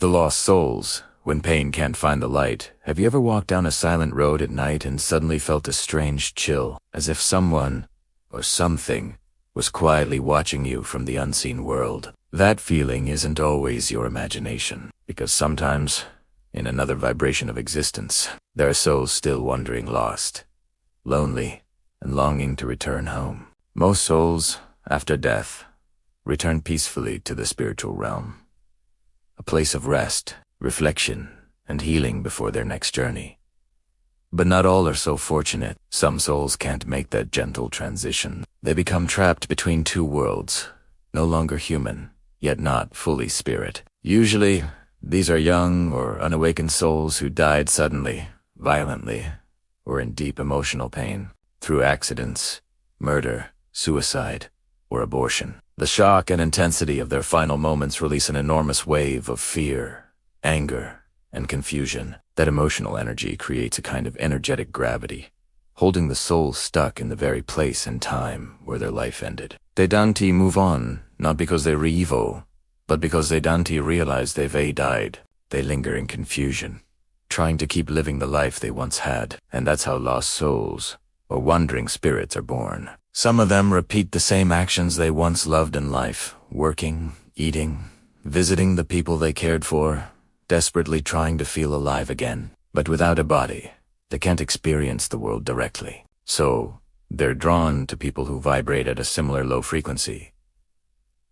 The lost souls, when pain can't find the light. Have you ever walked down a silent road at night and suddenly felt a strange chill, as if someone, or something, was quietly watching you from the unseen world? That feeling isn't always your imagination, because sometimes, in another vibration of existence, there are souls still wandering lost, lonely, and longing to return home. Most souls, after death, return peacefully to the spiritual realm, a place of rest, reflection, and healing before their next journey. But not all are so fortunate. Some souls can't make that gentle transition. They become trapped between two worlds, no longer human, yet not fully spirit. Usually, these are young or unawakened souls who died suddenly, violently, or in deep emotional pain, through accidents, murder, suicide, or abortion. The shock and intensity of their final moments release an enormous wave of fear, anger, and confusion. That emotional energy creates a kind of energetic gravity, holding the soul stuck in the very place and time where their life ended. They Dante move on, not because they're evil, but because they Dante realize they've died. They linger in confusion, trying to keep living the life they once had. And that's how lost souls, or wandering spirits, are born. Some of them repeat the same actions they once loved in life, working, eating, visiting the people they cared for, desperately trying to feel alive again. But without a body, they can't experience the world directly. So, they're drawn to people who vibrate at a similar low frequency.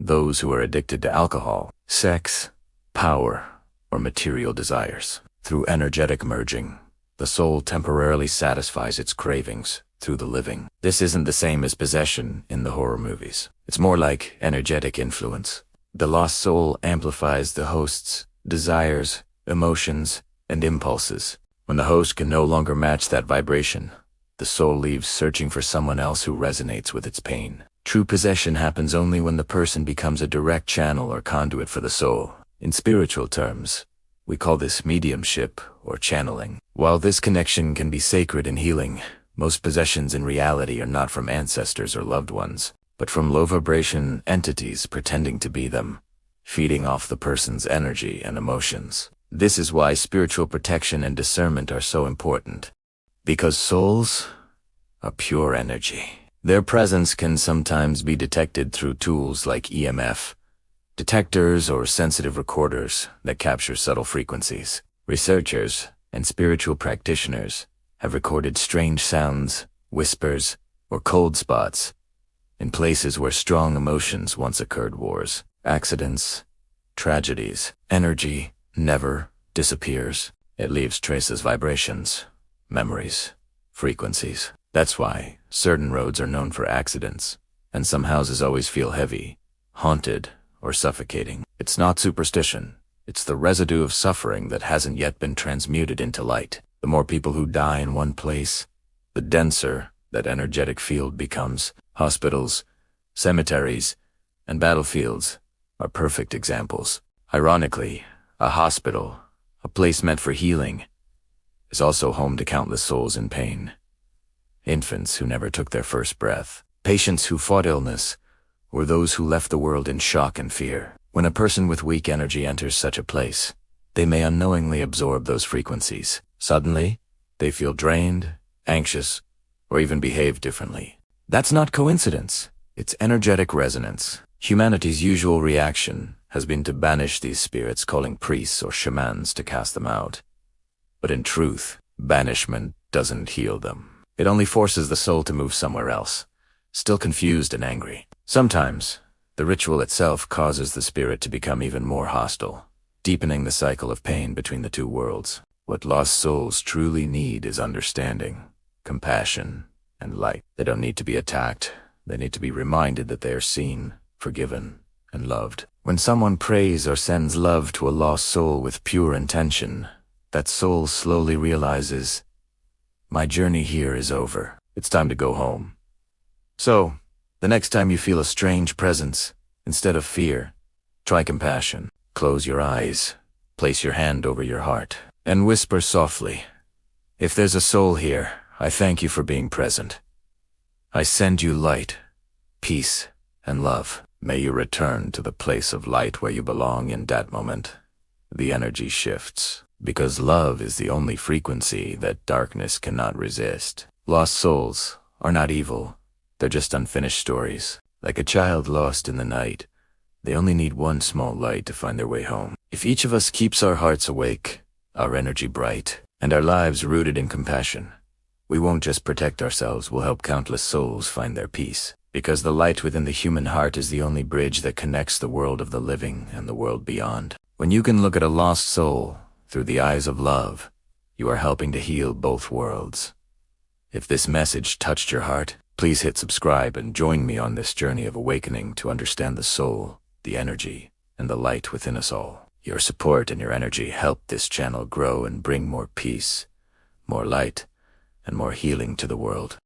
Those who are addicted to alcohol, sex, power, or material desires. Through energetic merging, the soul temporarily satisfies its cravings through the living. This isn't the same as possession in the horror movies. It's more like energetic influence. The lost soul amplifies the host's desires, emotions, and impulses. When the host can no longer match that vibration, the soul leaves searching for someone else who resonates with its pain. True possession happens only when the person becomes a direct channel or conduit for the soul. In spiritual terms, we call this mediumship or channeling. While this connection can be sacred and healing, most possessions in reality are not from ancestors or loved ones, but from low-vibration entities pretending to be them, feeding off the person's energy and emotions. This is why spiritual protection and discernment are so important, because souls are pure energy. Their presence can sometimes be detected through tools like EMF, detectors or sensitive recorders that capture subtle frequencies. Researchers and spiritual practitioners have recorded strange sounds, whispers, or cold spots in places where strong emotions once occurred: wars, accidents, tragedies. Energy never disappears. It leaves traces, vibrations, memories, frequencies. That's why certain roads are known for accidents, and some houses always feel heavy, haunted, or suffocating. It's not superstition. It's the residue of suffering that hasn't yet been transmuted into light. The more people who die in one place, the denser that energetic field becomes. Hospitals, cemeteries, and battlefields are perfect examples. Ironically, a hospital, a place meant for healing, is also home to countless souls in pain. Infants who never took their first breath, patients who fought illness, or those who left the world in shock and fear. When a person with weak energy enters such a place, they may unknowingly absorb those frequencies. Suddenly, they feel drained, anxious, or even behave differently. That's not coincidence. It's energetic resonance. Humanity's usual reaction has been to banish these spirits, calling priests or shamans to cast them out. But in truth, banishment doesn't heal them. It only forces the soul to move somewhere else, still confused and angry. Sometimes, the ritual itself causes the spirit to become even more hostile, deepening the cycle of pain between the two worlds. What lost souls truly need is understanding, compassion, and light. They don't need to be attacked. They need to be reminded that they are seen, forgiven, and loved. When someone prays or sends love to a lost soul with pure intention, that soul slowly realizes, my journey here is over. It's time to go home. So, the next time you feel a strange presence, instead of fear, try compassion. Close your eyes, place your hand over your heart, and whisper softly, if there's a soul here, I thank you for being present. I send you light, peace, and love. May you return to the place of light where you belong in that moment. the energy shifts. Because love is the only frequency that darkness cannot resist. Lost souls are not evil. They're just unfinished stories. Like a child lost in the night, they only need one small light to find their way home. If each of us keeps our hearts awake, our energy bright, and our lives rooted in compassion, we won't just protect ourselves, we'll help countless souls find their peace. Because the light within the human heart is the only bridge that connects the world of the living and the world beyond. When you can look at a lost soul through the eyes of love, you are helping to heal both worlds. If this message touched your heart, please hit subscribe and join me on this journey of awakening to understand the soul, the energy, and the light within us all. Your support and your energy help this channel grow and bring more peace, more light, and more healing to the world.